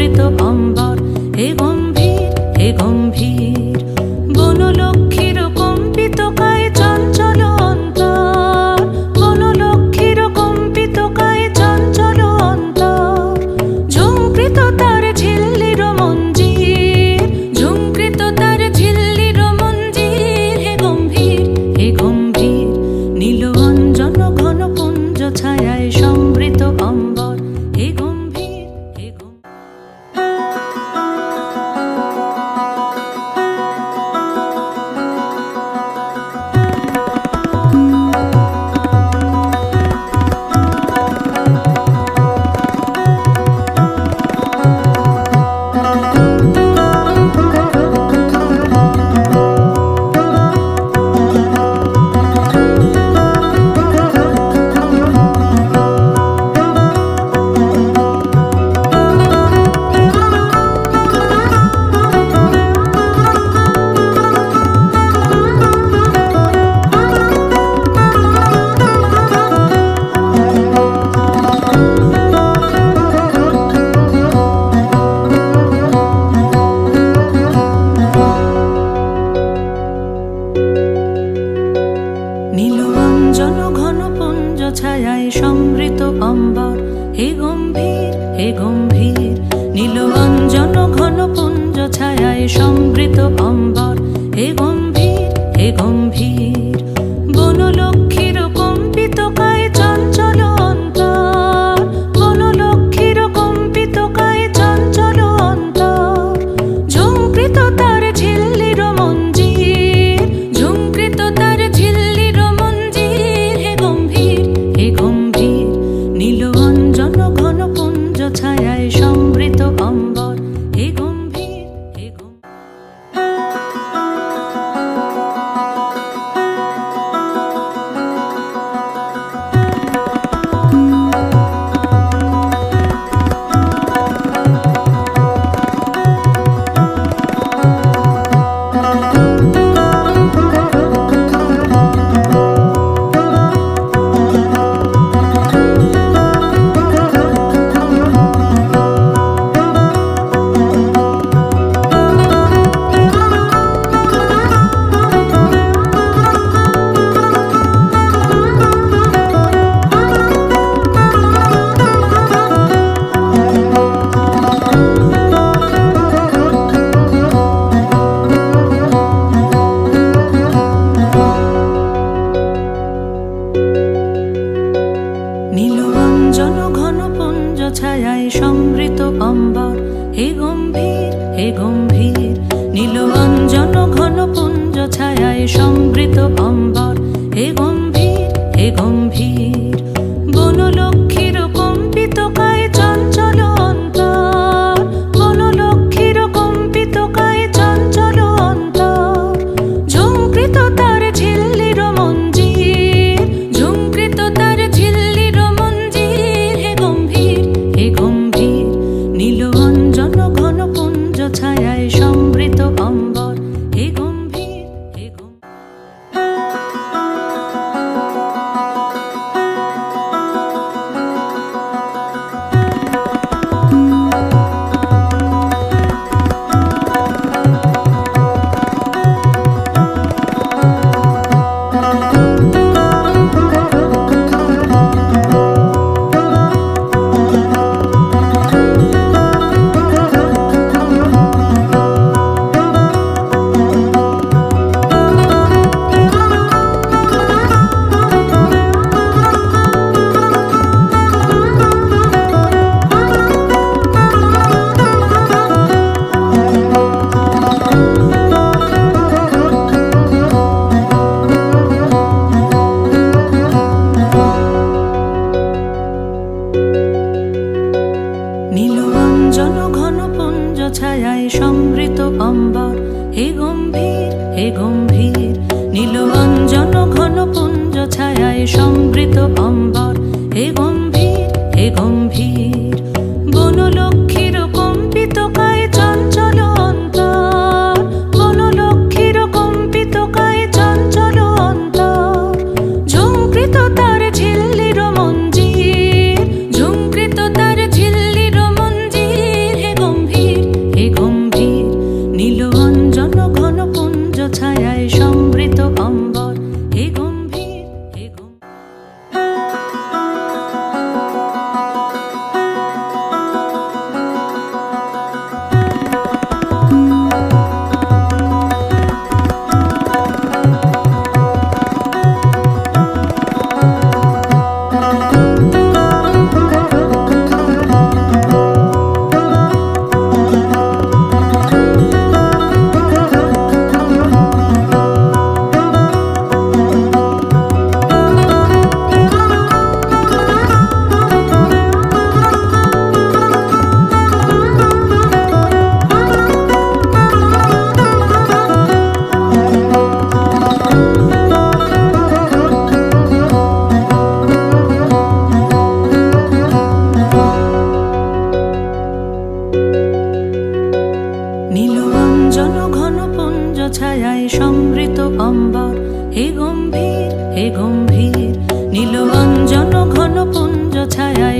সমৃত অম্বর হে গম্ভীর হে গম্ভীর, বনলক্ষ্মীর কম্পিত কায় চঞ্চল অন্তর, বনলক্ষ্মীর কম্পিত কায় চঞ্চল অন্তর, ঝুঙ্কৃত তার ঝিল্লির মঞ্জির, ঝুঙ্কৃত তার ঝিল্লির মঞ্জির হে গম্ভীর হে গম্ভীর, নীল অঞ্জন ঘন পুঞ্জ ছায়ায় সমৃত অম্বর হে গম্ভীর হে ছায়ায় সমৃত অম্বর হে গম্ভীর হে গম্ভীর, নীল অঞ্জন ঘন পুঞ্জ ছায়ায় সমৃত অম্বর হে গম্ভীর হে গম্ভীর, বনলক্ষ্মীর কম্পিত কায় চঞ্চল অন্তর, বনলক্ষ্মীর কম্পিত কায় চঞ্চল অন্তর, ঝুঙ্কৃত তার ঝিল্লির মঞ্জির, ঝুঙ্কৃত তার ঝিল্লির মঞ্জির হে গম্ভীর হে গম্ভীর, নীল অঞ্জন ঘন পুঞ্জ ছায়ায় সমৃত অম্বর হে গম্ভীর হে ছায়ায় সমৃত অম্বর হে গম্ভীর হে গম্ভীর, নীল অঞ্জন ঘন পুঞ্জ ছায়ায় সমৃত অম্বর হে গম্ভীর হে গম্ভীর, বনলক্ষ্মীর কম্পিত কায় চঞ্চল অন্তর, বনলক্ষ্মীর কম্পিত কায় চঞ্চল অন্তর, ঝুঙ্কৃত তার ঝিল্লির মঞ্জির, ঝুঙ্কৃত তার ঝিল্লির মঞ্জির হে গম্ভীর হে গম্ভীর, নীল অঞ্জন ঘন পুঞ্জ ছায়ায় সমৃত অম্বর হে গম্ভীর হে ছায়ায় সমৃত অম্বর হে গম্ভীর হে গম্ভীর, নীল অঞ্জন ঘন পুঞ্জ ছায়ায় সমৃত অম্বর হে গম্ভীর হে গম্ভীর, বনলক্ষ্মীর কম্পিত কায় চঞ্চল অন্তর, বনলক্ষ্মীর কম্পিত কায় চঞ্চল অন্তর, ঝুঙ্কৃত তার ঝিল্লির মঞ্জির, ঝুঙ্কৃত তার ঝিল্লির মঞ্জির হে গম্ভীর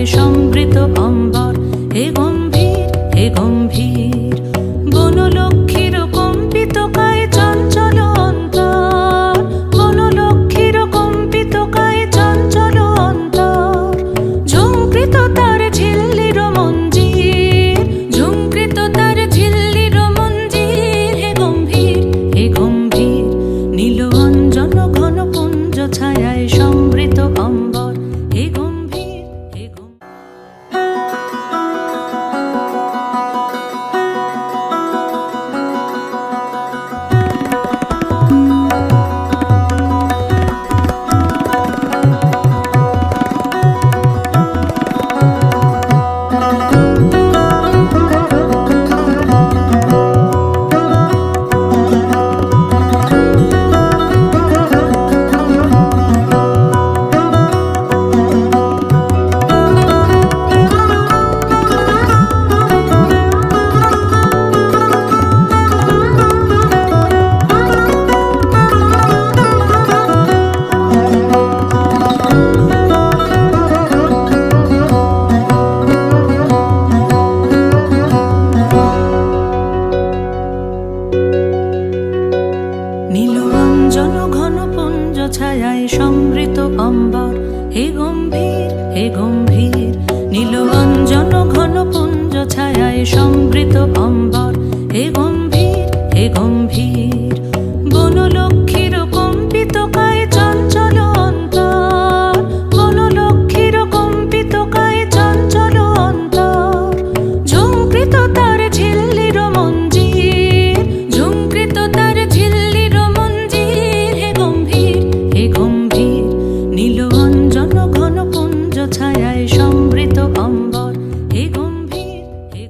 সমৃত অম্বর হে গম্ভীর হে গম্ভীর বনলক্ষ্মীর কম্পিত কায় চঞ্চল অন্তর বনলক্ষ্মীর কম্পিত কায় চঞ্চল অন্তর ঝুঙ্কৃত তার ঝিল্লির মঞ্জির ঝুঙ্কৃত তার ঝিল্লির মঞ্জির হে গম্ভীর নীল অঞ্জন ঘন পুঞ্জ ছায়ায় সমৃত অম্বর হে গম্ভীর হে ছায়ায় সমৃত অম্বর হে গম্ভীর হে গম্ভীর নীল অঞ্জন ঘন পুঞ্জ ছায়ায় সমৃত অম্বর হে গম্ভীর হে গম্ভীর বনলক্ষ্মীর কম্পিত কায় চঞ্চল অন্তর বনলক্ষ্মীর কম্পিত কায় চঞ্চল অন্তর ঝুঙ্কৃত তার ঝিল্লির মঞ্জির ঝুঙ্কৃত তার ঝিল্লির মঞ্জির হে গম্ভীর নীল অঞ্জন ঘন পুঞ্জ ছায়ায় সমৃত অম্বর হে গম্ভীর হে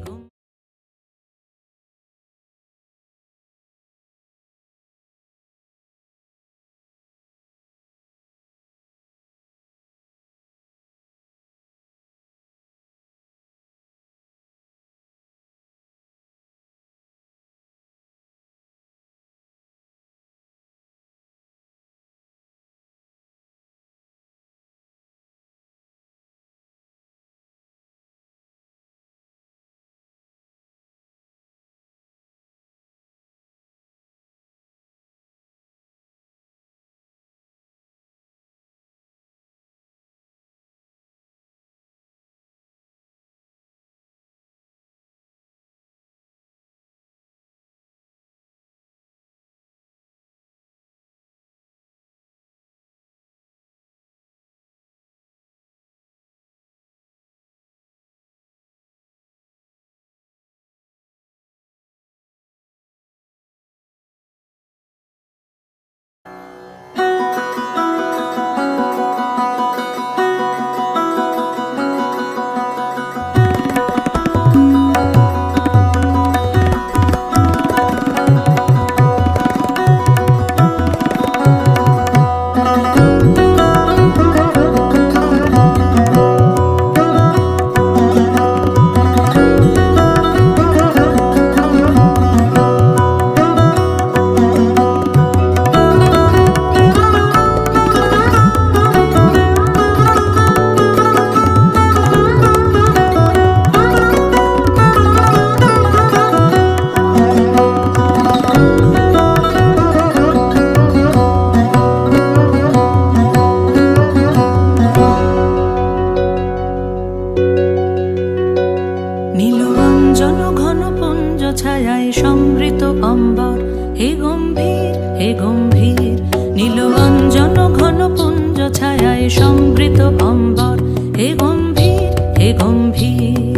ছায়ায় সমৃত অম্বর হে গম্ভীর হে গম্ভীর নীল অঞ্জন ঘন পুঞ্জ ছায়ায় সমৃত অম্বর হে গম্ভীর হে গম্ভীর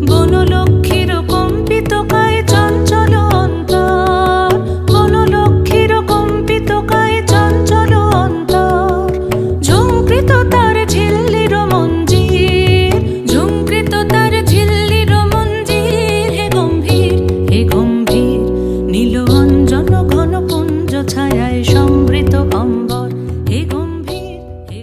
বনলক্ষ্মীর কম্পিত কায় চঞ্চল অন্তর বনলক্ষ্মীর কম্পিত কায় চঞ্চল অন্তর ঝুঙ্কৃত তার ঝিল্লির মঞ্জির ঝুঙ্কৃত তার ঝিল্লির মঞ্জির হে গম্ভীর নীল অঞ্জন ঘন পুঞ্জ ছায়ায় সমৃত অম্বর হে গম্ভীর হে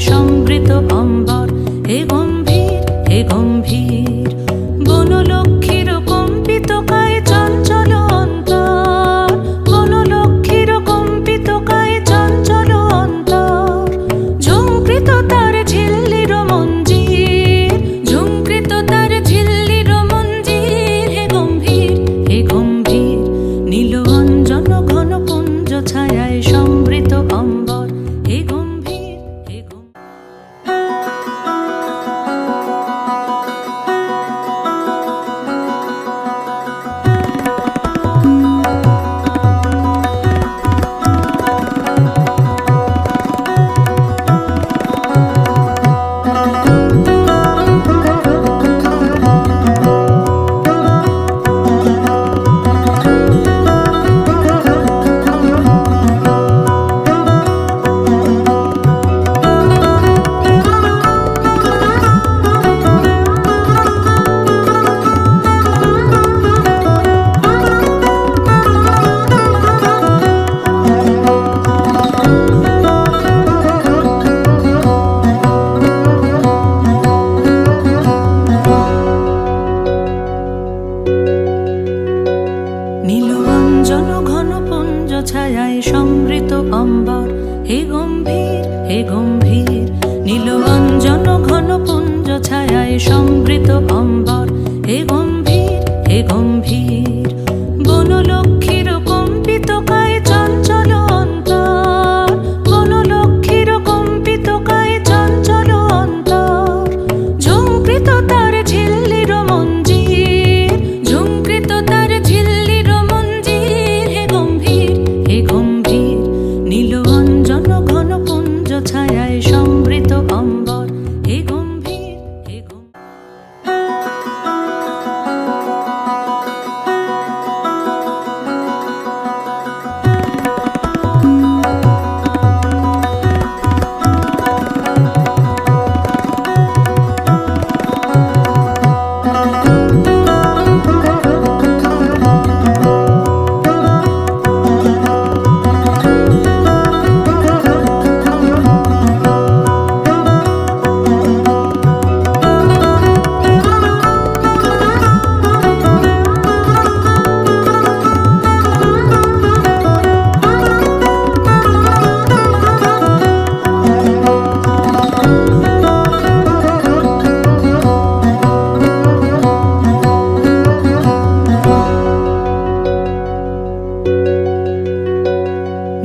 সমৃত অম্বর হে গম্ভীর হে গম্ভীর বনলক্ষ্মীর কম্পিত কায় চঞ্চল অন্তর বনলক্ষ্মীর কম্পিত কায় চঞ্চল অন্তর ঝুঁকৃত তার ঝিল্লির মঞ্জির ঝুঁকৃত তার ঝিল্লির মঞ্জির হে গম্ভীর নীল অঞ্জন ঘন পুঞ্জ ছায়ায় সমৃত অম্বর হে গম্ভীর হে নীল অঞ্জন ঘন পুঞ্জ ছায়ায় সমৃত অম্বর হে গম্ভীর হে গম্ভীর নীল অঞ্জন ঘন পুঞ্জ ছায়ায় সমৃত অম্বর হে গম্ভীর হে গম্ভীর বনলক্ষ্মীর কম্পিত কায় চঞ্চল অন্তর বনলক্ষ্মীর কম্পিত কায় চঞ্চল অন্তর ঝুঁকৃত তার ঝিল্লির মঞ্জির ঝুঁকৃত তার ঝিল্লির মঞ্জির হে গম্ভীর নীল অঞ্জন ঘন পুঞ্জ ছায়ায় সমৃত অম্বর হে গম্ভীর হে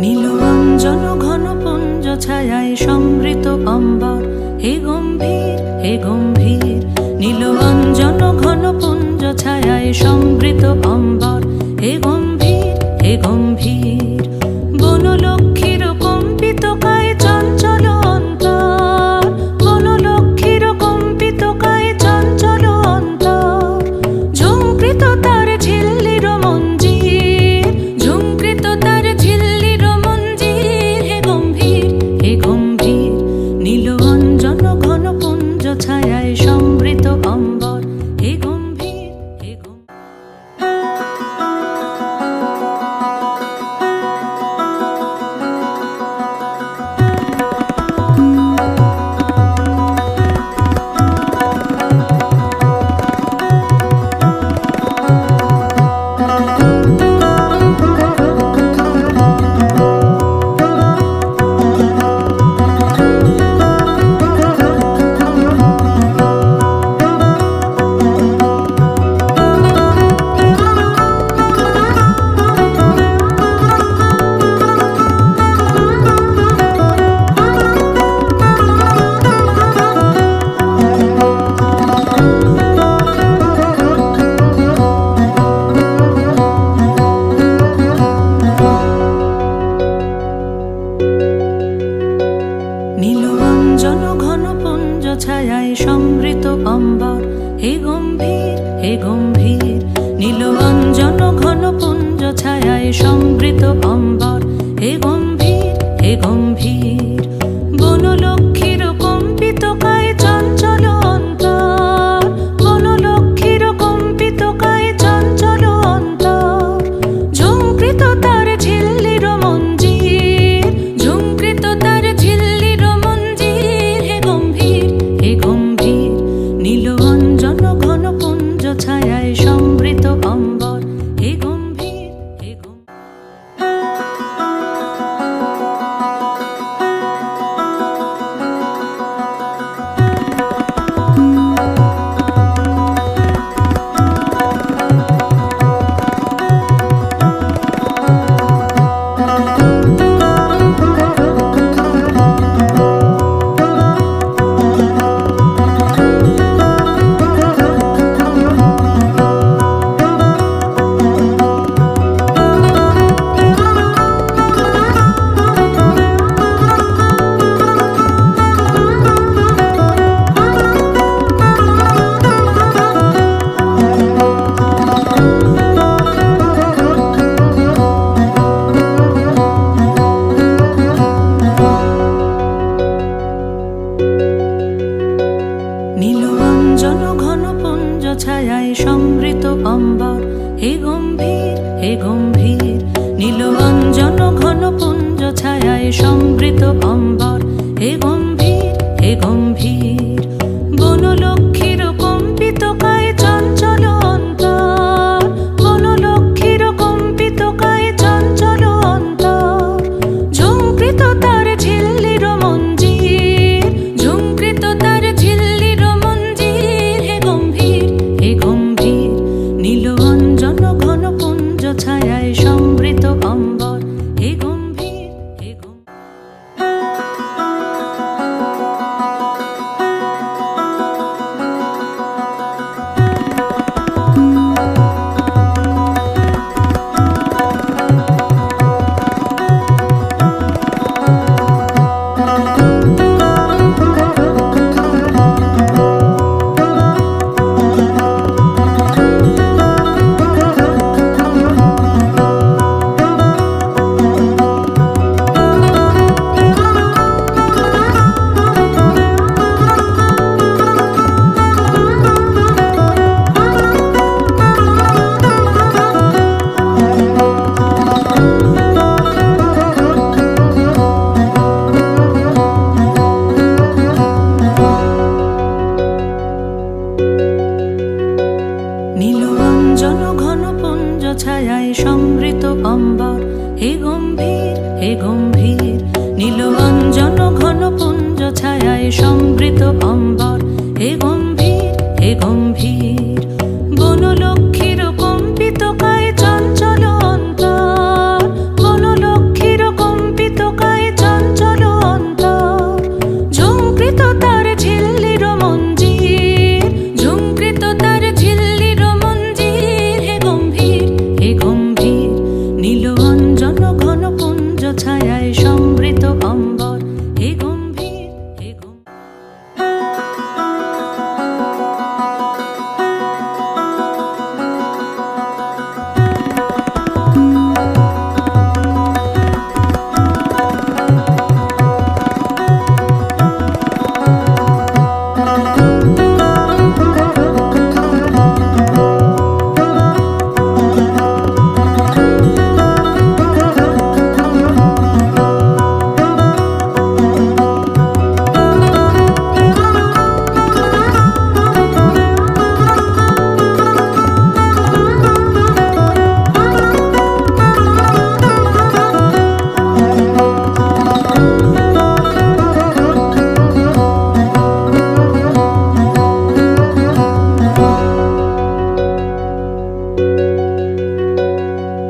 নীল অঞ্জন ঘন পুঞ্জ ছায়ায় সমৃত অম্বর হে গম্ভীর হে গম্ভীর নীল অঞ্জন ঘন পুঞ্জ ছায়ায় সমৃত অম্বর হে গম্ভীর হে গম্ভীর বনলক্ষ্মীর কম্পিত কায় চঞ্চল অন্তর বনলক্ষ্মীর কম্পিত কায় চঞ্চল অন্তর ঝুঁকৃত তার ঝিল্লির মঞ্জির ঝুঁকৃত তার ঝিল্লির মঞ্জির হে গম্ভীর নীল অঞ্জন ঘন পুঞ্জ ছায়ায় সমৃত অম্বর হে গম্ভীর হে ছায়ায় সমৃত অম্বর হে গম্ভীর হে গম্ভীর নীল অঞ্জন ঘন পুঞ্জ ছায়ায় সমৃত অম্বর হে গম্ভীর হে গম্ভীর বনলক্ষ্মীর কম্পিত কায় চঞ্চল অন্তর বনলক্ষ্মীর কম্পিত কায় চঞ্চল অন্তর ঝুঁকৃত তার ঝিল্লির মঞ্জির ঝুঁকৃত তার ঝিল্লির মঞ্জির নীল অঞ্জন ঘন পুঞ্জ ছায়ায় সমৃত অম্বর, হে গম্ভীর হে গম্ভীর। নীল অঞ্জন ঘন পুঞ্জ ছায়ায় সমৃত অম্বর, হে গম্ভীর হে গম্ভীর। বনলক্ষ্মীর কম্পিত কায় চঞ্চল অন্তর, বনলক্ষ্মীর কম্পিত কায় চঞ্চল অন্তর। ঝুঙ্কৃত তার ঝিল্লির মঞ্জির, ঝুঙ্কৃত তার ঝিল্লির মঞ্জির, হে গম্ভীর হে গম্ভীর। নীল অঞ্জন ঘন পুঞ্জ ছায়ায় সমৃত অম্বর, হে গম্ভীর হে গম্ভীর। নীল অঞ্জন ঘন পুঞ্জ ছায়ায় সমৃত অম্বর, হে গম্ভীর হে গম্ভীর। নীল অঞ্জন ঘন পুঞ্জ ছায়ায় সমৃত অম্বর, হে গম্ভীর হে গম্ভীর। বনলক্ষ্মীর কম্পিত কায় চঞ্চল অন্তর, বনলক্ষ্মীর কম্পিত কায় চঞ্চল অন্তর। ঝুঙ্কৃত তার ঝিল্লির মঞ্জির, ঝুঙ্কৃত তার ঝিল্লির মঞ্জির, হে গম্ভীর হে গম্ভীর। নীল অঞ্জন ঘন পুঞ্জ ছায়ায় সমৃত অম্বর, হে গম্ভীর হে গম্ভীর।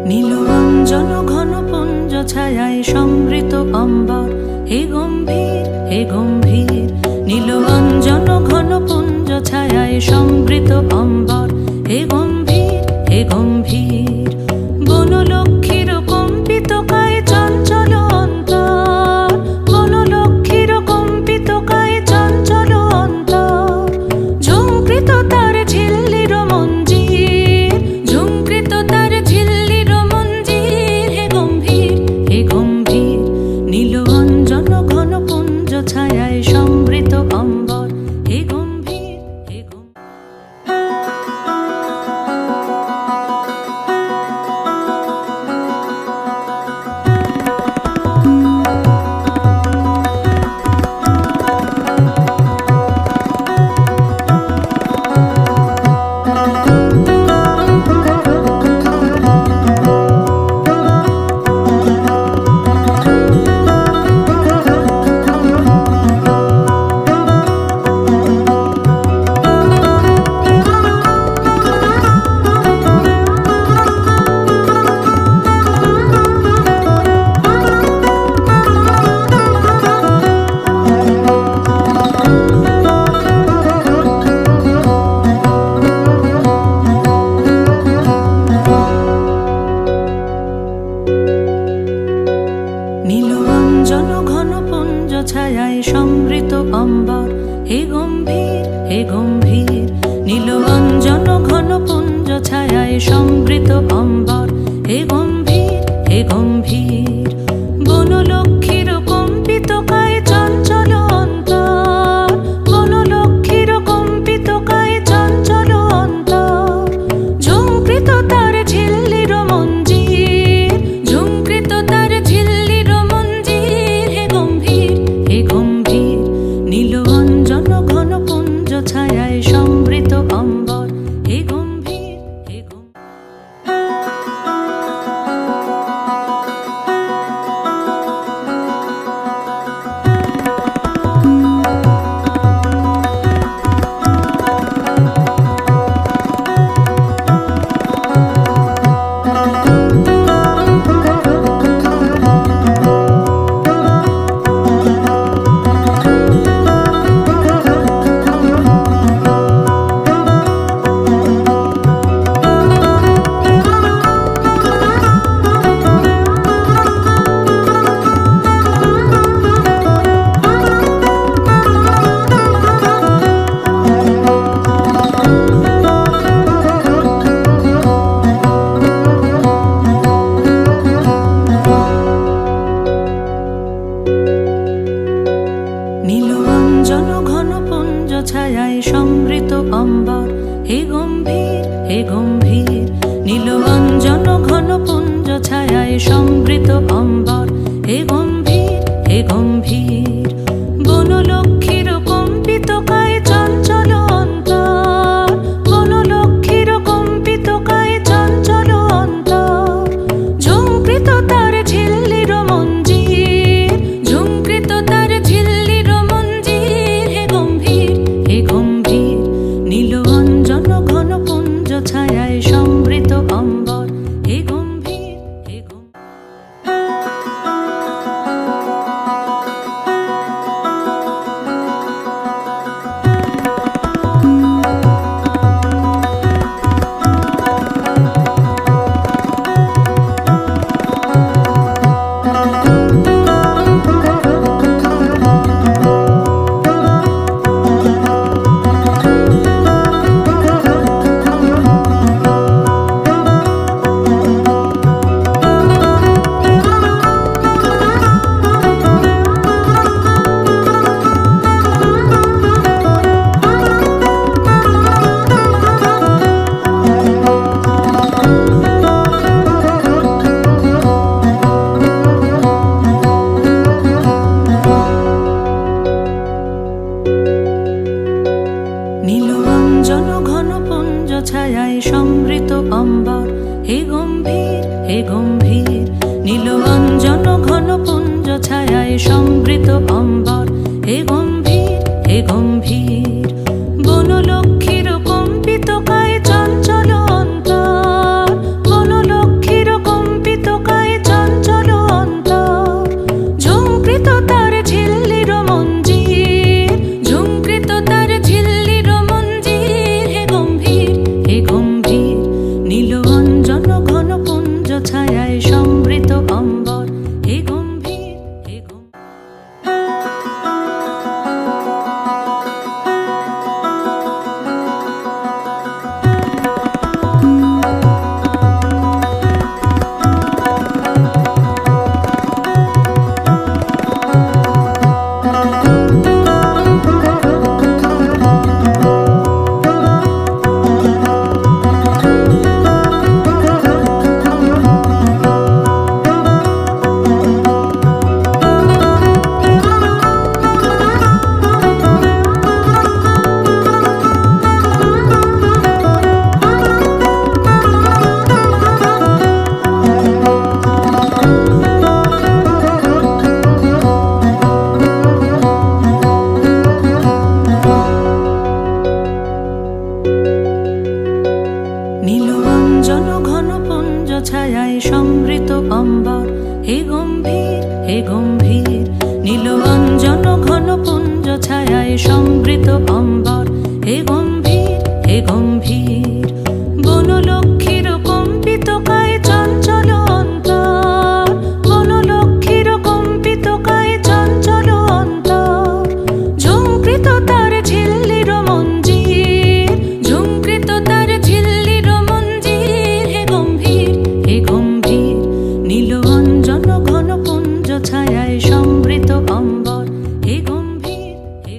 নীল অঞ্জন ঘন পুঞ্জ ছায়ায় সমৃত অম্বর, হে গম্ভীর হে গম্ভীর। নীল অঞ্জন ঘন পুঞ্জ ছায়ায় সমৃত অম্বর, হে গম্ভীর হে গম্ভীর। বনলক্ষ্মীর কম্পিত কায় চঞ্চল অন্তর, বনলক্ষ্মীর কম্পিত কায় চঞ্চল অন্তর। ঝুঙ্কৃত তার ঝিল্লির মঞ্জির, ঝুঙ্কৃত তার ঝিল্লির মঞ্জির, হে গম্ভীর হে গম্ভীর। নীল অঞ্জন ঘন পুঞ্জ ছায়ায় সমৃত অম্বর, হে গম্ভীর হে ছায়ায় সমৃত অম্বর, হে গম্ভীর হে গম্ভীর। নীল অঞ্জন ঘন পুঞ্জ ছায়ায় সমৃত অম্বর, হে গম্ভীর হে গম্ভীর। বনলক্ষ্মীর কম্পিত কায় চঞ্চল অন্তর, নীলরঞ্জন ঘন পুঞ্জ ছায়ায় সমৃত অম্বর হে গম্ভীর হে গম্ভীর নীলরঞ্জন ঘন পুঞ্জ ছায়ায় সমৃত অম্বর হে গম্ভীর হে গম্ভীর বনলক্ষ্মীর কম্পিত কায় চঞ্চল অন্তর বনলক্ষ্মীর কম্পিত কায় চঞ্চল অন্তর ঝুঙ্কৃত তার ঝিল্লির মঞ্জির ঝুঙ্কৃত তার ঝিল্লির মঞ্জির হে গম্ভীর নীলরঞ্জন ঘন পুঞ্জ ছায়ায় সমৃত অম্বর হে গম্ভীর হে নীলরঞ্জন ঘন পুঞ্জ ছায়ায় সমৃত অম্বর হে গম্ভীর হে গম্ভীর নীলরঞ্জন ঘন পুঞ্জ ছায়ায় সমৃত অম্বর হে গম্ভীর হে গম্ভীর বনলক্ষ্মীর কম্পিত কায় চঞ্চল অন্তর বনলক্ষ্মীর কম্পিত কায় চঞ্চল অন্তর ঝুঙ্কৃত তার ঝিল্লির মঞ্জির ঝুঙ্কৃত তার ঝিল্লির মঞ্জির হে গম্ভীর নীলরঞ্জন ঘন পুঞ্জ ছায়ায় সমৃত অম্বর হে গম্ভীর হে নীলরঞ্জন ঘন পুঞ্জ ছায়ায় সমৃত অম্বর হে গম্ভীর হে গম্ভীর নীলরঞ্জন ঘন পুঞ্জ ছায়ায় সমৃত অম্বর হে গম্ভীর হে গম্ভীর বনলক্ষ্মীর কম্পিত কায় চঞ্চল অন্তর বনলক্ষ্মীর কম্পিত কায় চঞ্চল অন্তর ঝুঙ্কৃত তার ঝিল্লির মঞ্জির ঝুঙ্কৃত তার ঝিল্লির মঞ্জির হে গম্ভীর নীলরঞ্জন ঘন পুঞ্জ ছায়ায় সমৃত অম্বর হে গম্ভীর হে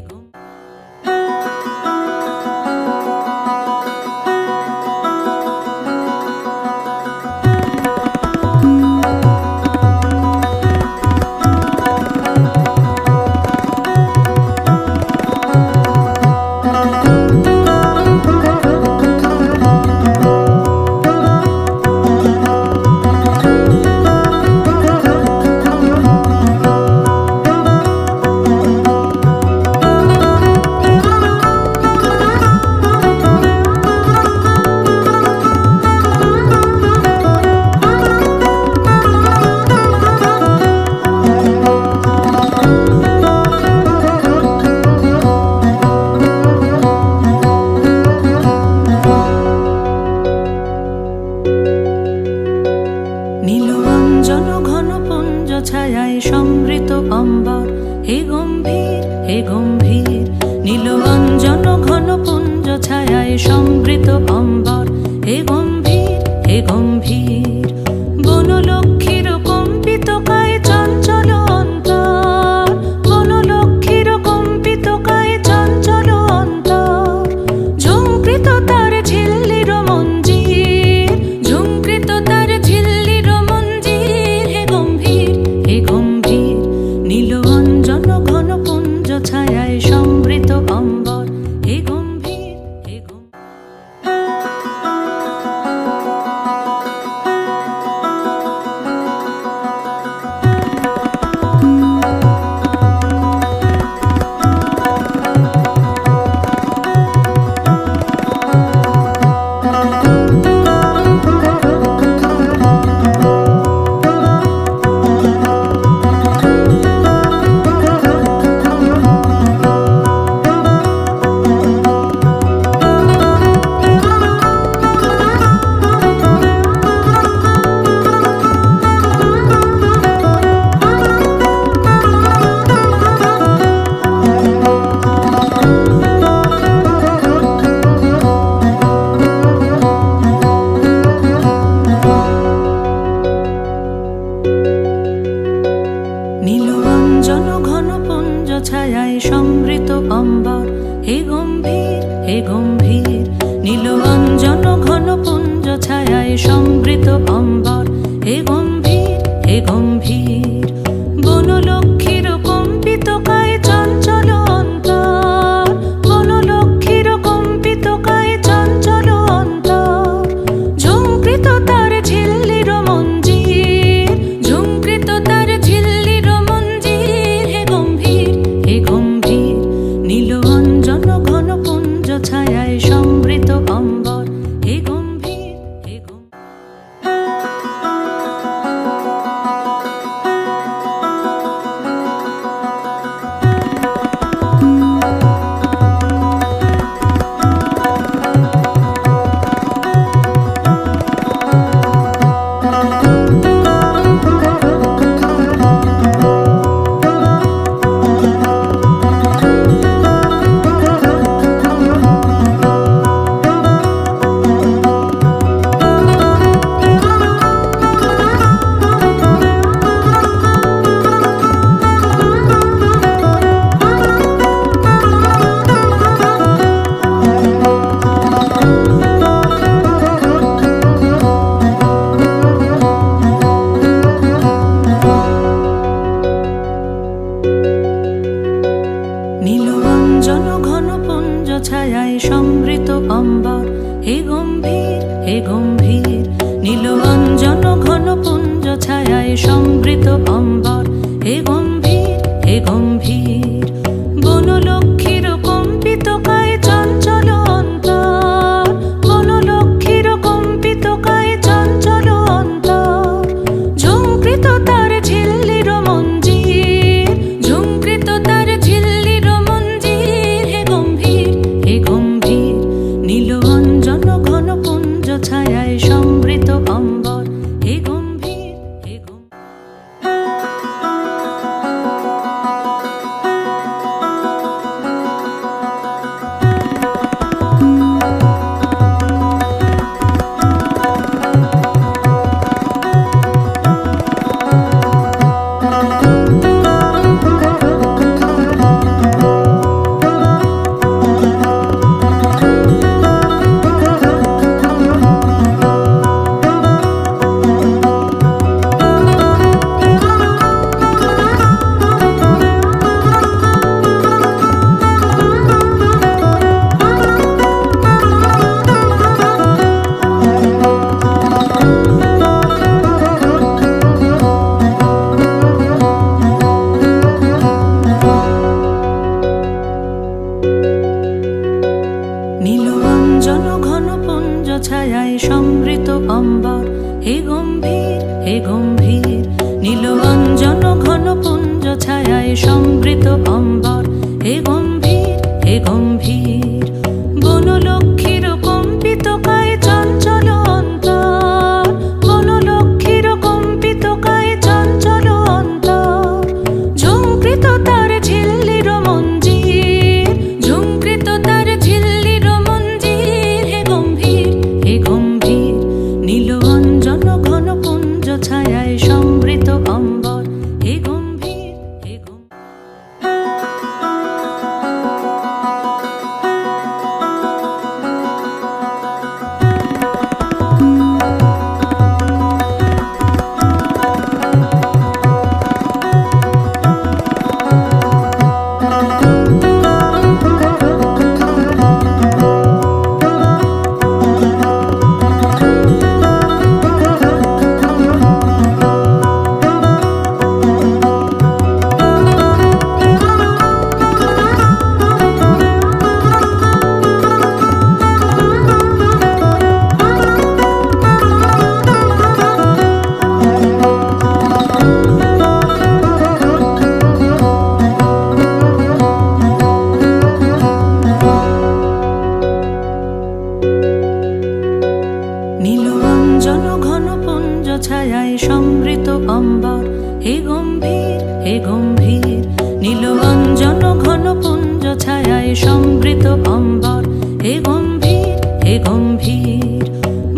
নীলরঞ্জন ঘন পুঞ্জ ছায়ায় সমৃত অম্বর হে গম্ভীর হে গম্ভীর নীলরঞ্জন ঘন পুঞ্জ ছায়ায় সমৃত অম্বর হে গম্ভীর হে গম্ভীর বনলক্ষ্মীর কম্পিত কায় চঞ্চল অন্তর বনলক্ষ্মীর কম্পিত হে গম্ভীর নীল অঞ্জন ঘন পুঞ্জ ছায়ায় সমৃত অম্বর হে গম্ভীর হে গম্ভীর বনলক্ষ্মীর কম্পিত কায় চঞ্চল অন্তর বনলক্ষ্মীর কম্পিত কায় চঞ্চল অন্তর ঝুঙ্কৃত তার ঝিল্লির মঞ্জির ঝুঙ্কৃত তার ঝিল্লির মঞ্জির হে গম্ভীর নীল অঞ্জন ঘন পুঞ্জ ছায়ায় সমৃত অম্বর হে গম্ভীর হে নীল অঞ্জন ঘন পুঞ্জ ছায়ায় সমৃত অম্বর হে গম্ভীর হে গম্ভীর নীল অঞ্জন ঘন পুঞ্জ ছায়ায় সমৃত অম্বর হে গম্ভীর হে গম্ভীর বনলক্ষ্মীর কম্পিত কায় চঞ্চল অন্তর বনলক্ষ্মীর কম্পিত কায় চঞ্চল অন্তর ঝুঙ্কৃত তার ঝিল্লির মঞ্জির ঝুঙ্কৃত তার ঝিল্লির মঞ্জির হে গম্ভীর নীল অঞ্জন ঘন পুঞ্জ ছায়ায় সমৃত অম্বর হে গম্ভীর হে নীল অঞ্জন ঘন পুঞ্জ ছায়ায় সমৃত অম্বর হে গম্ভীর হে গম্ভীর নীল অঞ্জন ঘন পুঞ্জ ছায়ায় সমৃত অম্বর হে গম্ভীর হে গম্ভীর বনলক্ষ্মীর কম্পিত কায় চঞ্চল অন্তর বনলক্ষ্মীর কম্পিত কায় চঞ্চল অন্তর ঝুঙ্কৃত তার ঝিল্লির মঞ্জির ঝুঙ্কৃত তার ঝিল্লির মঞ্জির হে গম্ভীর নীল অঞ্জন ঘন পুঞ্জ ছায়ায় সমৃত অম্বর হে গম্ভীর হে গম্ভীর বনলক্ষ্মীর কম্পিত কায় চঞ্চল অন্তর বনলক্ষ্মীর কম্পিত কায় চঞ্চল অন্তর ঝুঙ্কৃত তার ঝিল্লির মঞ্জির ঝুঙ্কৃত তার ঝিল্লির মঞ্জির হে গম্ভীর নীল অঞ্জন ঘন পুঞ্জ ছায়ায় সমৃত অম্বর হে গম্ভীর হে ছায়ায় সমৃত অম্বর হে গম্ভীর হে গম্ভীর নীল অঞ্জন ঘন পুঞ্জ ছায়ায় সমৃত অম্বর হে গম্ভীর হে গম্ভীর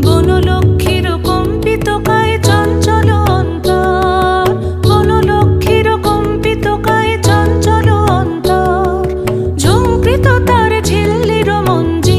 বনলক্ষ্মীর কম্পিত কায় চঞ্চল অন্তর বনলক্ষ্মীর কম্পিত কায় চঞ্চল অন্তর ঝুঙ্কৃত তার ঝিল্লির মঞ্জির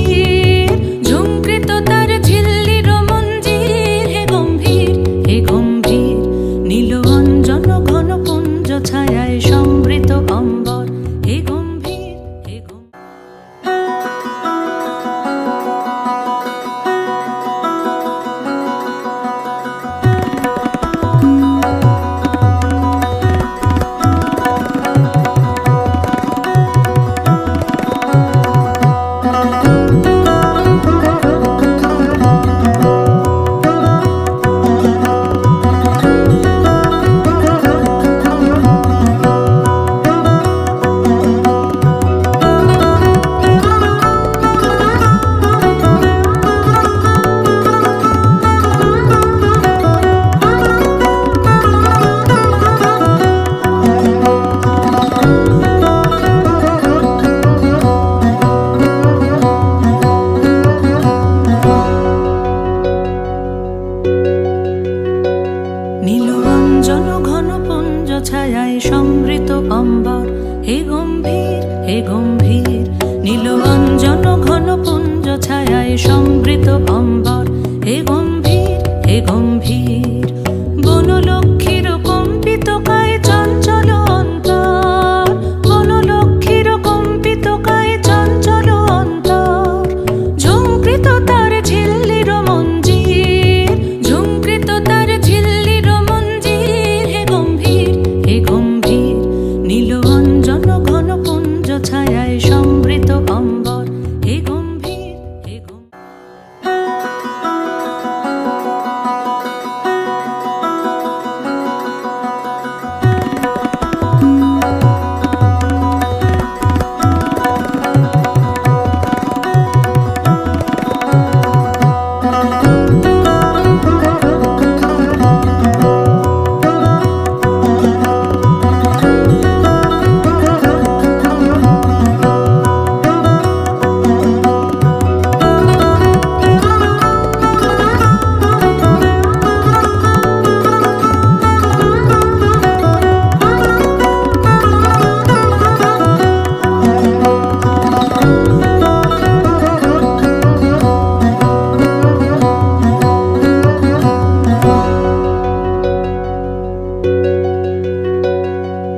ছায়ায় সমৃত অম্বর হে গম্ভীর হে গম্ভীর বনলক্ষ্মীর কম্পিত কায় চঞ্চল অন্তর বনলক্ষ্মীর কম্পিত কায় চঞ্চল অন্তর ঝুঙ্কৃত তার ঝিল্লির মঞ্জির ঝুঙ্কৃত তার ঝিল্লির মঞ্জির হে গম্ভীর নীল অঞ্জন ঘন পুঞ্জ ছায়ায় সমৃত অম্বর হে গম্ভীর হে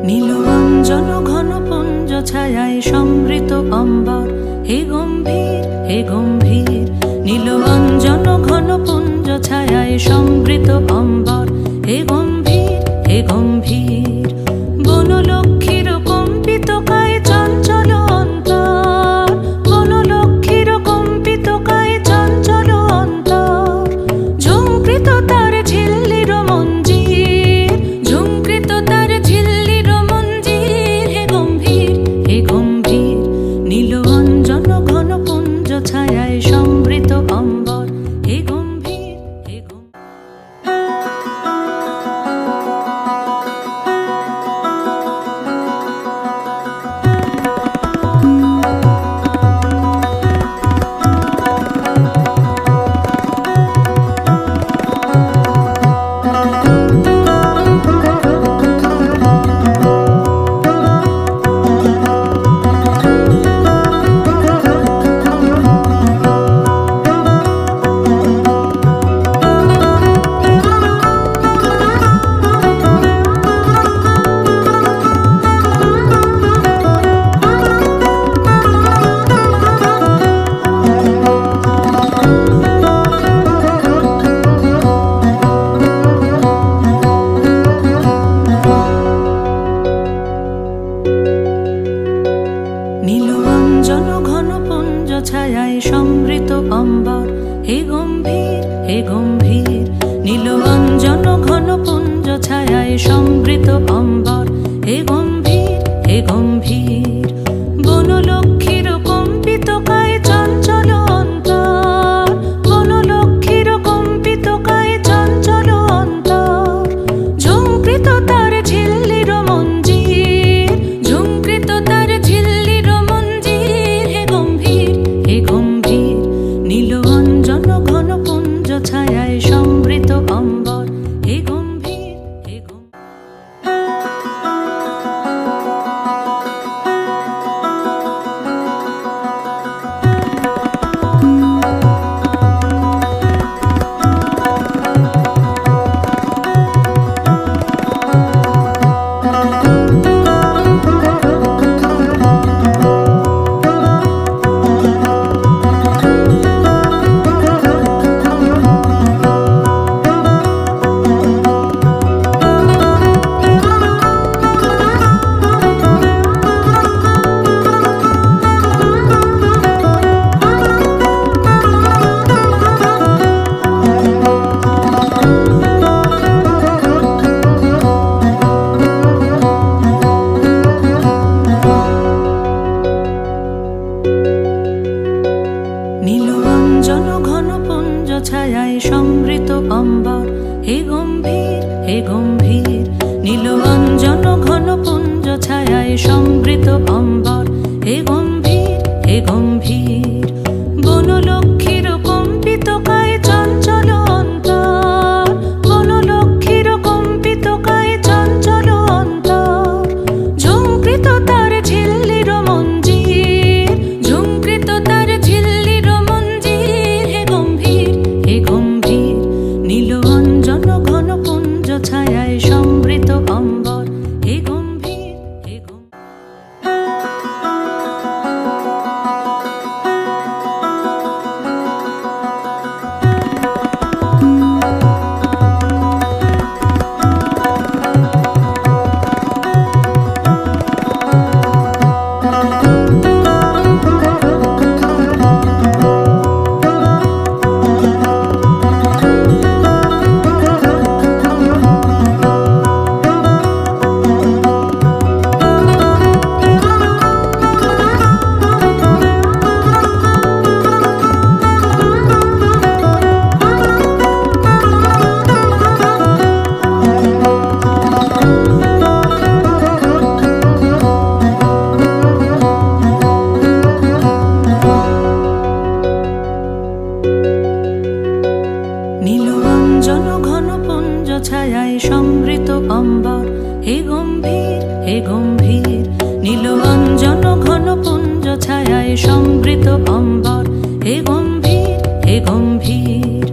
নীল অঞ্জন ঘন পুঞ্জ ছায়ায় সমৃত অম্বর হে গম্ভীর হে গম্ভীর নীল অঞ্জন ঘন পুঞ্জ ছায়ায় সমৃত অম্বর হে গম্ভীর হে গম্ভীর বনলক্ষ্মীর কম্পিত কায় চঞ্চল অন্তর বনলক্ষ্মীর কম্পিত কায় চঞ্চল অন্তর ঝুঙ্কৃত তার ঝিল্লির মঞ্জির ঝুঙ্কৃত তার ঝিল্লির মঞ্জির হে গম্ভীর নীল অঞ্জন ঘন পুঞ্জ ছায়ায় সমৃত অম্বর হে গম্ভীর হে নীল অঞ্জন ঘন পুঞ্জ ছায়ায় সমৃত অম্বর হে গম্ভীর হে গম্ভীর নীল অঞ্জন ঘন পুঞ্জ ছায়ায় সমৃত অম্বর হে গম্ভীর হে গম্ভীর বনলক্ষ্মীর কম্পিত কায় চঞ্চল অন্তর বনলক্ষ্মীর কম্পিত কায় চঞ্চল অন্তর ঝুঙ্কৃত তার ঝিল্লির মঞ্জির ঝুঙ্কৃত তার ঝিল্লির মঞ্জির হে গম্ভীর নীল অঞ্জন ঘন পুঞ্জ ছায়ায় সমৃত অম্বর হে গম্ভীর হে ছায়ায় সমৃত অম্বর হে গম্ভীর হে গম্ভীর নীল অঞ্জন ঘন পুঞ্জ ছায়ায় সমৃত অম্বর হে গম্ভীর হে গম্ভীর বনলক্ষ্মীর কম্পিত কায় চঞ্চল অন্তর বনলক্ষ্মীর কম্পিত কায় চঞ্চল অন্তর ঝুঙ্কৃত তার ঝিল্লির মঞ্জির ঝুঙ্কৃত তার ঝিল্লির মঞ্জির সমৃত অম্বর হে গম্ভীর হে গম্ভীর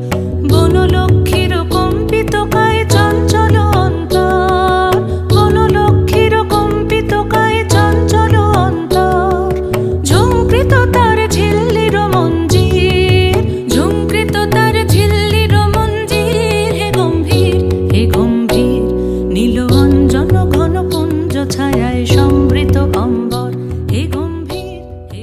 বনলক্ষ্মীর কম্পিত কায় চঞ্চল অন্তর বনলক্ষ্মীর কম্পিত কায় চঞ্চল অন্তর ঝুঙ্কৃত তার ঝিল্লির মঞ্জির ঝুঙ্কৃত তার ঝিল্লির মঞ্জির হে গম্ভীর নীল অঞ্জন ঘন পুঞ্জ ছায়ায় সমৃত অম্বর হে গম্ভীর হে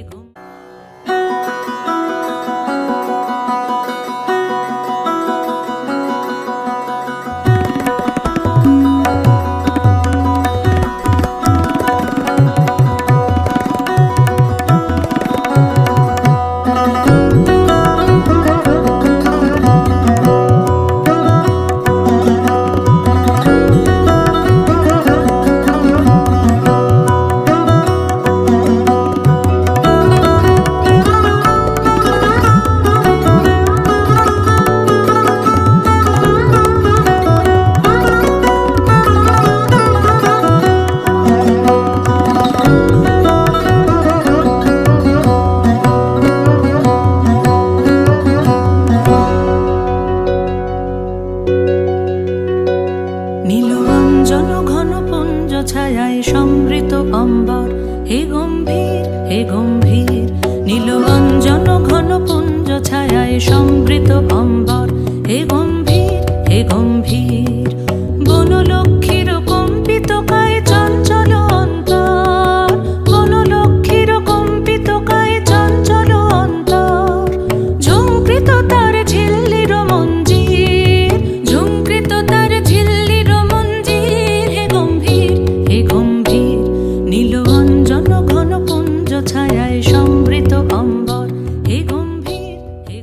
ছায়ায় সমৃত অম্বর হে গম্ভীর হে গম্ভীর নীল অঞ্জন ঘন পুঞ্জ ছায়ায় সমৃত অম্বর হে গম্ভীর হে গম্ভীর বনলক্ষ্মীর কম্পিত কায় চঞ্চল অন্তর বনলক্ষ্মীর কম্পিত কায় চঞ্চল অন্তর ঝুঙ্কৃত তার ঝিল্লির মঞ্জির ঝুঙ্কৃত তার ঝিল্লির মঞ্জির হে গম্ভীর নীল অঞ্জন ঘন পুঞ্জ ছায়ায় সমৃত অম্বর হে গম্ভীর হে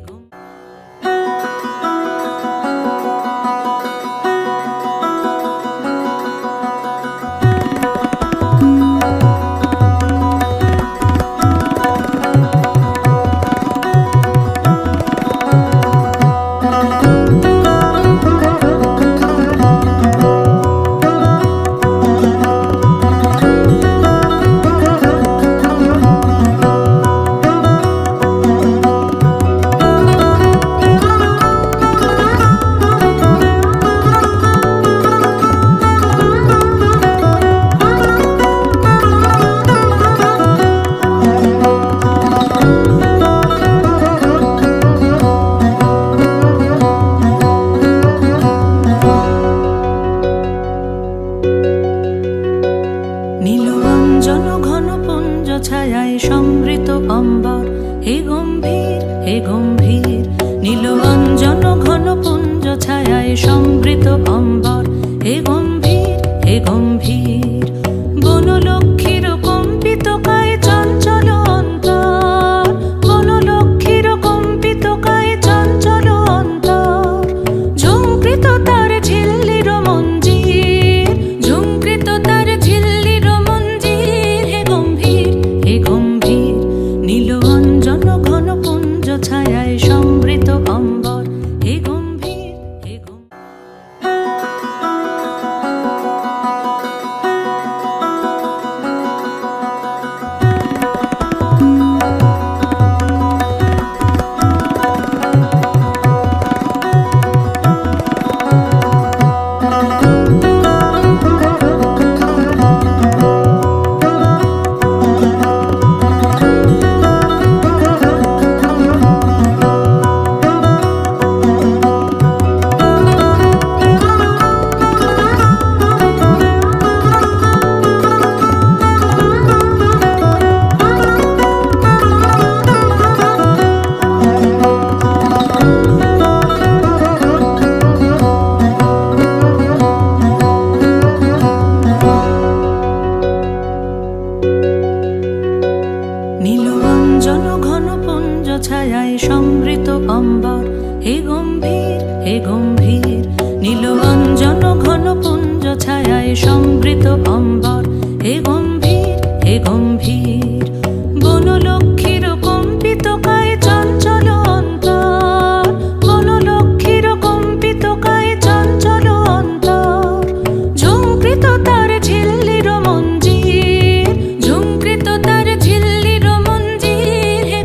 ছায়ায় সমৃত অম্বর হে গম্ভীর হে গম্ভীর নীল অঞ্জন ঘন পুঞ্জ ছায়ায় সমৃত অম্বর হে গম্ভীর হে গম্ভীর বনলক্ষ্মীর কম্পিত কায় চঞ্চল অন্তর বনলক্ষ্মীর কম্পিত কায় চঞ্চল অন্তর ঝুঙ্কৃত তার ঝিল্লির মঞ্জির ঝুঙ্কৃত তার ঝিল্লির মঞ্জির হে গম্ভীর নীল অঞ্জন ঘন পুঞ্জ ছায়ায় সমৃত অম্বর হে গম্ভীর হে ছায়ায় সমৃত অম্বর হে গম্ভীর হে গম্ভীর নীল অঞ্জন ঘন পুঞ্জ ছায়ায় সমৃত অম্বর হে গম্ভীর হে গম্ভীর বনলক্ষ্মীর কম্পিত কায় চঞ্চল অন্তর বনলক্ষ্মীর কম্পিত কায় চঞ্চল অন্তর ঝুঙ্কৃত তার ঝিল্লির মঞ্জির ঝুঙ্কৃত তার ঝিল্লির মঞ্জির হে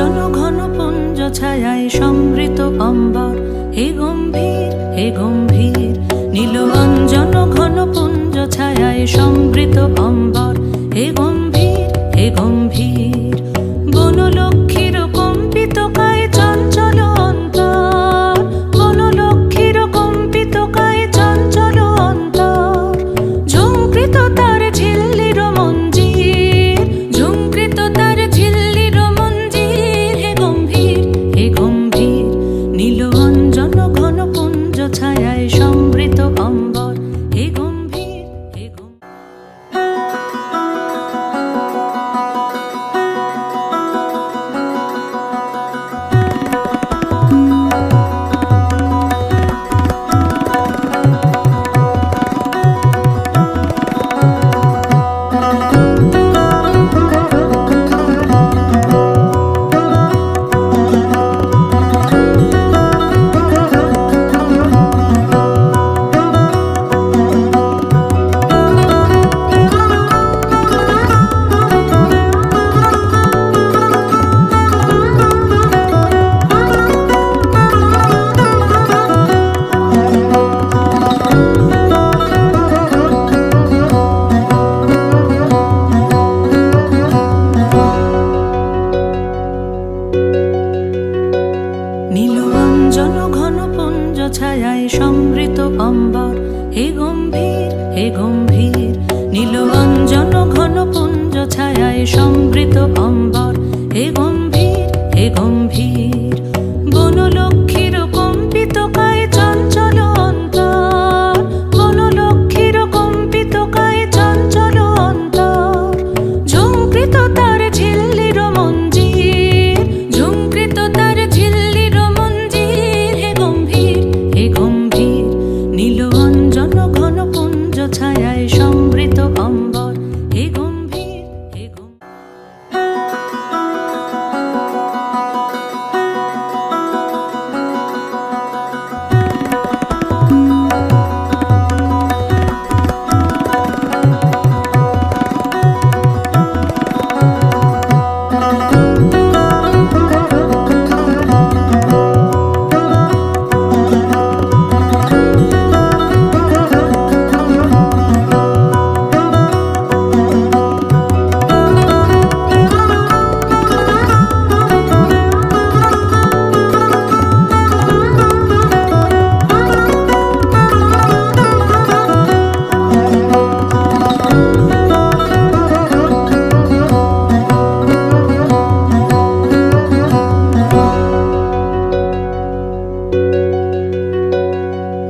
অঞ্জন ঘন পুঞ্জ ছায়ায় সমৃত অম্বর, হে গম্ভীর হে গম্ভীর। নীল অঞ্জন ঘন পুঞ্জ ছায়ায় সমৃত অম্বর, হে গম্ভীর হে গম্ভীর। বনলক্ষ্মীর কম্পিত কায় চঞ্চল অন্তর, বনলক্ষ্মীর কম্পিত কায় চঞ্চল অন্তর। ঝুঙ্কৃত তার ঝিল্লির মঞ্জির, ঝুঙ্কৃত তার ঝিল্লির মঞ্জির, হে গম্ভীর হে গম্ভীর। নীল অঞ্জন ঘন পুঞ্জ ছায়ায় সমৃত অম্বর, হে গম্ভীর হে গম্ভীর। নীল অঞ্জন ঘন পুঞ্জ ছায়ায় সমৃত অম্বর, হে গম্ভীর হে গম্ভীর। নীল অঞ্জন ঘন পুঞ্জ ছায়ায় সমৃত অম্বর, হে গম্ভীর হে গম্ভীর। বনলক্ষ্মীর কম্পিত কায় চঞ্চল অন্তর, বনলক্ষ্মীর কম্পিত কায় চঞ্চল অন্তর। ঝুঙ্কৃত তার ঝিল্লির মঞ্জির, ঝুঙ্কৃত তার ঝিল্লির মঞ্জির, হে গম্ভীর হে গম্ভীর। নীল অঞ্জন ঘন পুঞ্জ ছায়ায় সমৃত অম্বর, হে গম্ভীর হে গম্ভীর।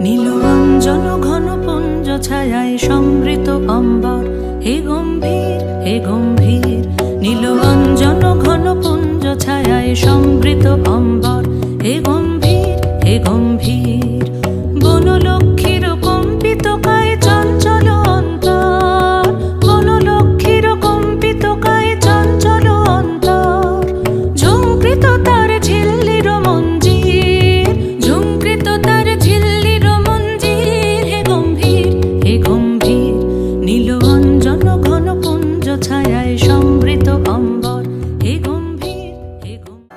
নীল অঞ্জন ঘন পুঞ্জ ছায়ায় সমৃত অম্বর, হে গম্ভীর হে গম্ভীর। নীল অঞ্জন ঘন পুঞ্জ ছায়ায় সমৃত অম্বর, হে গম্ভীর হে গম্ভীর। বনলক্ষ্মীর কম্পিত কায় চঞ্চল অন্তর, বনলক্ষ্মীর কম্পিত কায় চঞ্চল অন্তর। ঝুঙ্কৃত তার ঝিল্লির মঞ্জির, ঝুঙ্কৃত তার ঝিল্লির মঞ্জির, হে গম্ভীর হে গম্ভীর। নীল অঞ্জন ঘন পুঞ্জ ছায়ায় সমৃত অম্বর, হে গম্ভীর হে গম্ভীর।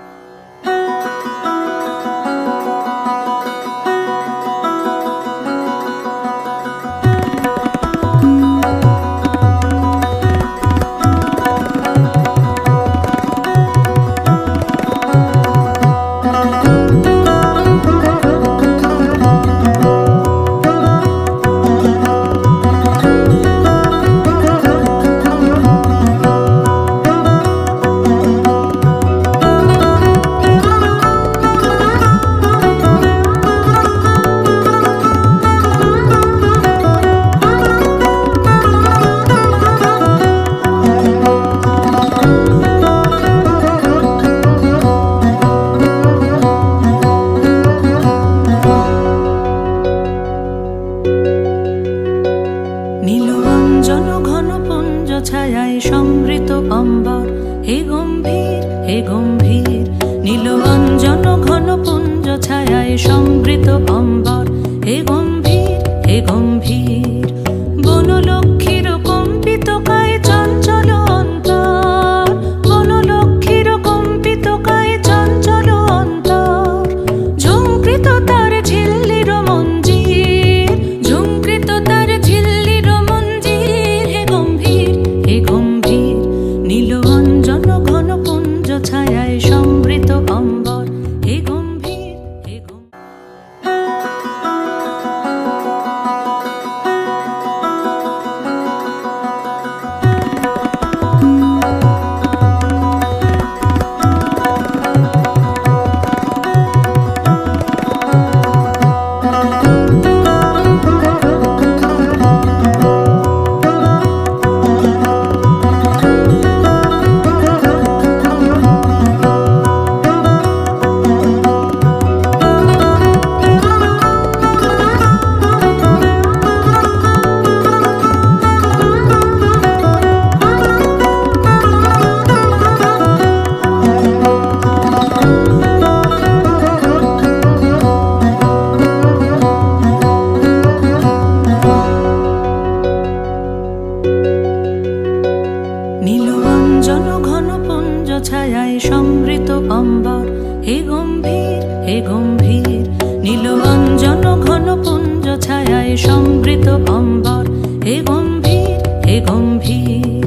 নীলঅঞ্জন ঘন পুঞ্জ ছায়ায় সমৃত অম্বর, হে গম্ভীর হে গম্ভীর। নীলঅঞ্জন ঘন পুঞ্জ ছায়ায় সমৃত অম্বর, হে গম্ভীর হে গম্ভীর।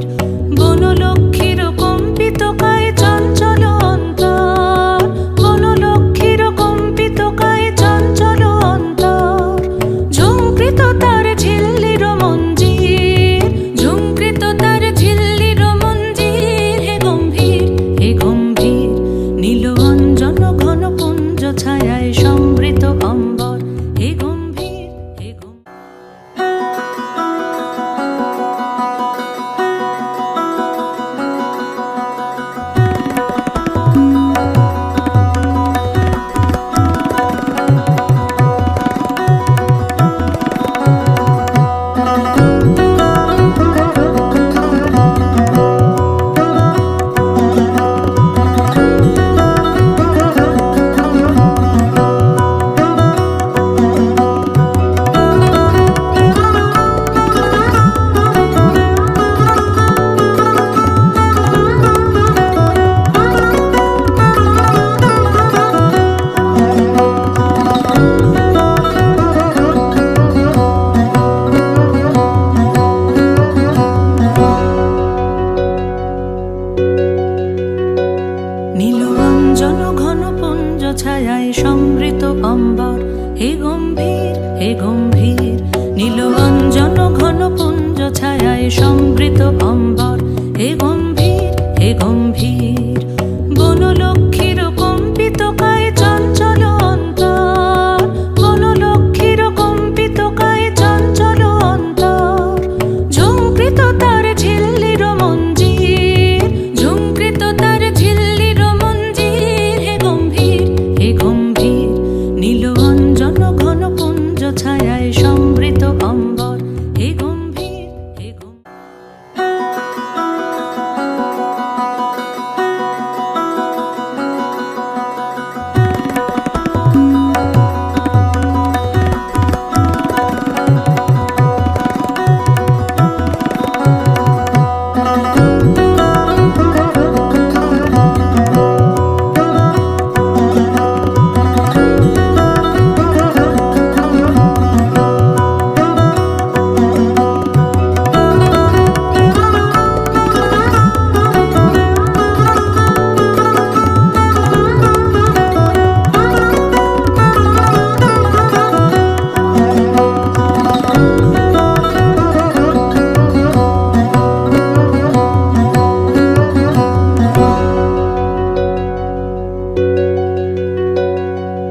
বনলক্ষ্মীর কম্পিত কায় চঞ্চল অন্তর, বনলক্ষ্মীর কম্পিত কায় চঞ্চল অন্তর। ঝুঙ্কৃত তার ঝিল্লির মঞ্জির, ঝুঙ্কৃত তার ঝিল্লির মঞ্জির, হে গম্ভীর হে গম্ভীর। নীলঅঞ্জন ঘন পুঞ্জ ছায়ায় সমৃত অম্বর, হে গম্ভীর হে গম্ভীর। নীলঅঞ্জন ঘন পুঞ্জ ছায়ায় সমৃত অম্বর, হে গম্ভীর হে গম্ভীর। নীলঅঞ্জন ঘন পুঞ্জ ছায়ায় সমৃত অম্বর, হে গম্ভীর হে গম্ভীর। বনলক্ষ্মীর কম্পিত কায় চঞ্চল অন্তর, বনলক্ষ্মীর কম্পিত কায় চঞ্চল অন্তর। ঝুঙ্কৃত তার ঝিল্লির মঞ্জির, ঝুঙ্কৃত তার ঝিল্লির মঞ্জির, হে গম্ভীর হে গম্ভীর। নীলঅঞ্জন ঘন পুঞ্জ ছায়ায় সমৃত অম্বর, হে গম্ভীর হে গম্ভীর।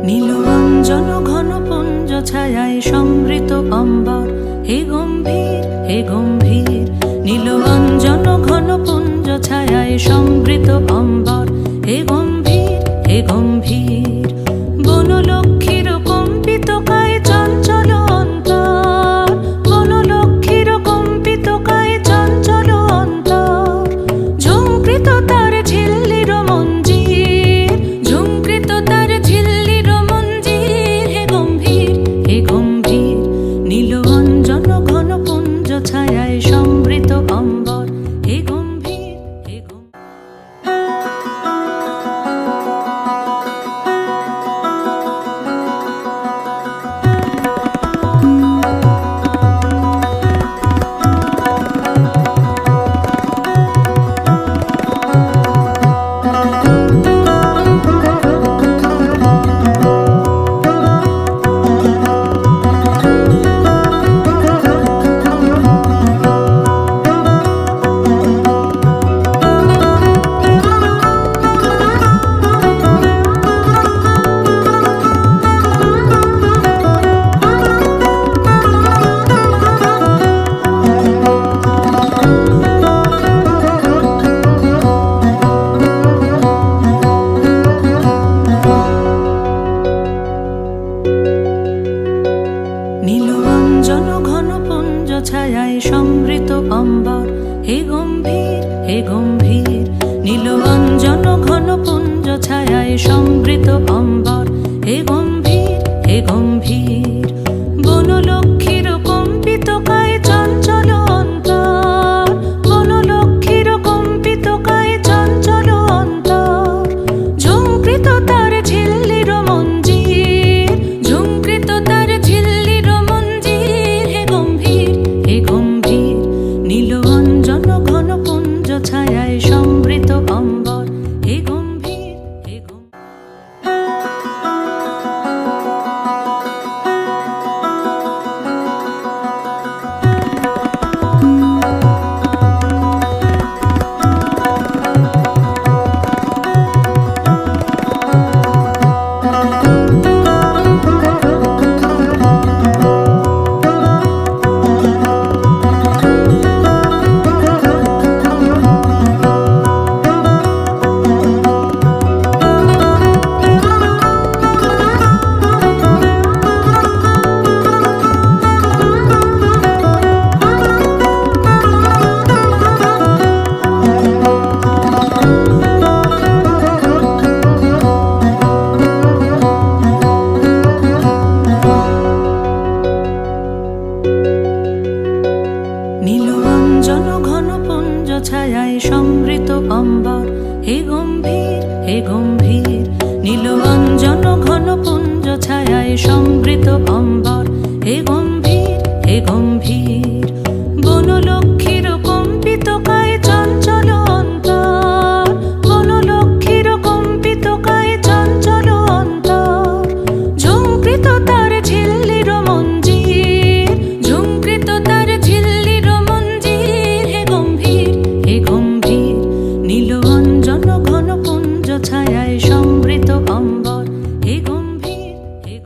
নীলঅঞ্জন ঘন পুঞ্জ ছায়ায় সমৃত অম্বর, হে গম্ভীর হে গম্ভীর। নীলঅঞ্জন ঘন পুঞ্জ ছায়ায় সমৃত অম্বর, হে গম্ভীর হে গম্ভীর। বনলক্ষ্মীর কম্পিত কায় চঞ্চল অন্তর, বনলক্ষ্মীর কম্পিত কায় চঞ্চল অন্তর। ঝুঙ্কৃত তার ঝিল্লির মঞ্জির, ঝুঙ্কৃত তার ঝিল্লির মঞ্জির, হে গম্ভীর হে গম্ভীর। নীলঅঞ্জন ঘন পুঞ্জ ছায়ায় সমৃত অম্বর, হে গম্ভীর হে ছায়ায় সমৃত অম্বর, হে গম্ভীর হে গম্ভীর। নীলঅঞ্জন ঘন পুঞ্জ ছায়ায় সমৃত অম্বর, হে গম্ভীর হে গম্ভীর। বনলক্ষ্মীর কম্পিত কায় চঞ্চল অন্তর, বনলক্ষ্মীর কম্পিত হে গম্ভীর হে গম্ভীর নীল অঞ্জন ঘন পুঞ্জ ছায়ায় সমৃত অম্বর হে গম্ভীর হে গম্ভীর বনলক্ষ্মীর কম্পিত কায় চঞ্চল অন্তর বনলক্ষ্মীর কম্পিত কায় চঞ্চল অন্তর ঝুঁকৃত তার ঝিল্লির মঞ্জির ঝুঁকৃত তার ঝিল্লির মঞ্জির হে গম্ভীর নীল অঞ্জন ঘন পুঞ্জ ছায়ায় সমৃত অম্বর হে গম্ভীর হে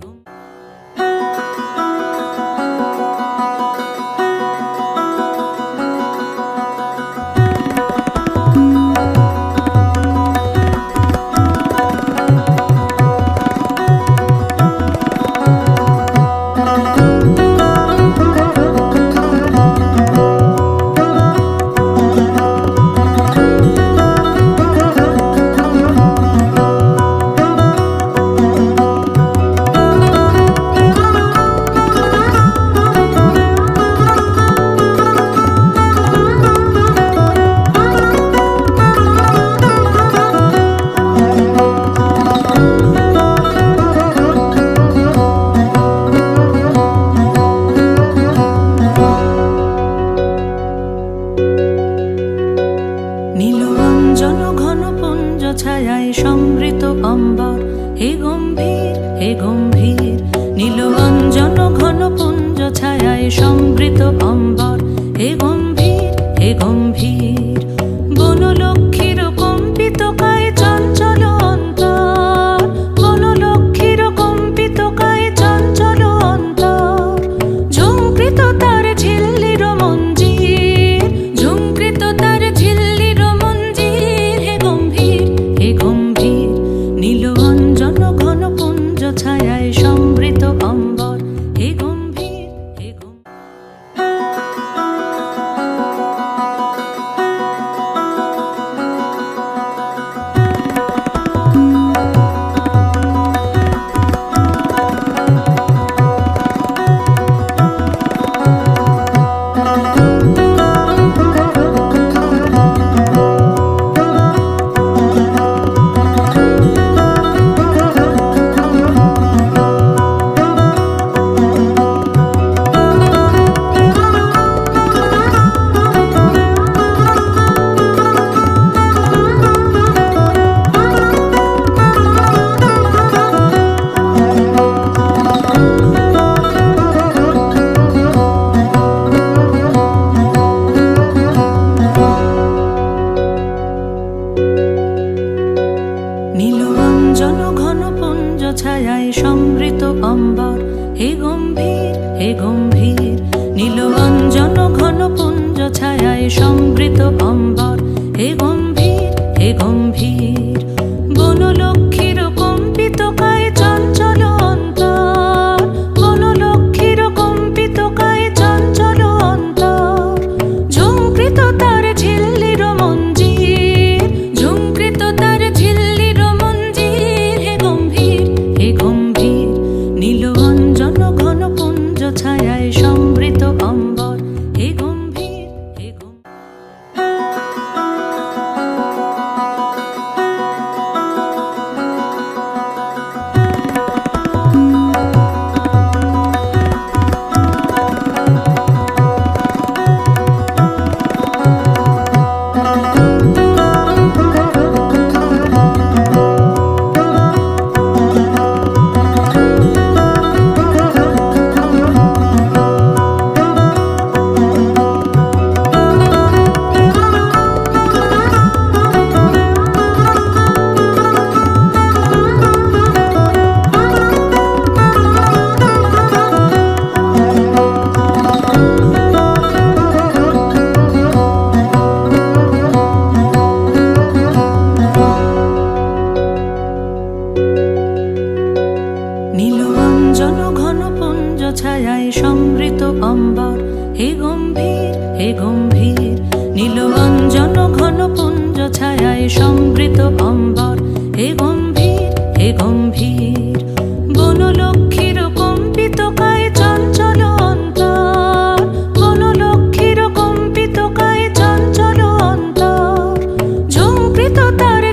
নীল অঞ্জন ঘন পুঞ্জ ছায়ায় সমৃত অম্বর হে গম্ভীর হে গম্ভীর নীল অঞ্জন ঘন পুঞ্জ ছায়ায় সমৃত অম্বর হে গম্ভীর হে গম্ভীর বনলক্ষ্মীর কম্পিত কায় চঞ্চল অন্তর বনলক্ষ্মীর কম্পিত কায় চঞ্চল অন্তর ঝুঁকৃত তার ঝিল্লির মঞ্জির ঝুঁকৃত তার ঝিল্লির মঞ্জির হে গম্ভীর নীল অঞ্জন ঘন পুঞ্জ ছায়ায় সমৃত অম্বর হে গম্ভীর হে নীল অঞ্জন ঘন পুঞ্জ ছায়ায় সমৃত অম্বর হে গম্ভীর হে গম্ভীর নীল অঞ্জন ঘন পুঞ্জ ছায়ায় সমৃত অম্বর হে গম্ভীর হে গম্ভীর বনলক্ষ্মীর কম্পিত কায় চঞ্চল অন্তর বনলক্ষ্মীর কম্পিত কায় চঞ্চল অন্তর ঝুঁকৃত তার ঝিল্লির মঞ্জির ঝুঁকৃত তার ঝিল্লির মঞ্জির হে গম্ভীর নীল অঞ্জন ঘন পুঞ্জ ছায়ায় সমৃত অম্বর হে গম্ভীর হে ছায়ায় সমৃত অম্বর হে গম্ভীর হে গম্ভীর নীল অঞ্জন ঘন পুঞ্জ ছায়ায় সমৃত অম্বর হে গম্ভীর হে গম্ভীর বনলক্ষ্মীর কম্পিত কায় চঞ্চল অন্তর বনলক্ষ্মীর কম্পিত কায় চঞ্চল অন্তর ঝুঁকৃত তার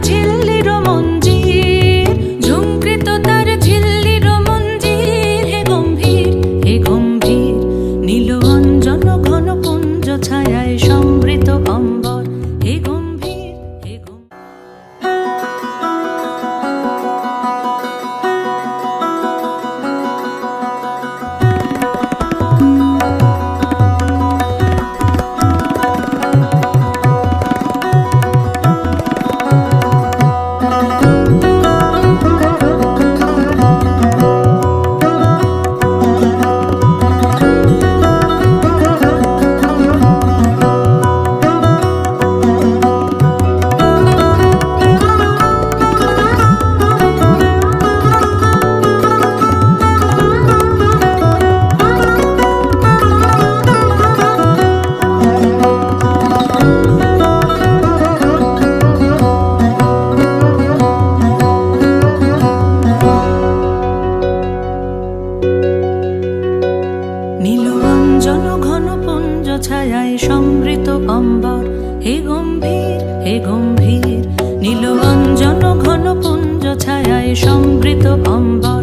ছায়ায় সমৃত অম্বর, হে গম্ভীর হে গম্ভীর নীল অঞ্জন ঘন পুঞ্জ ছায়ায় সমৃত অম্বর।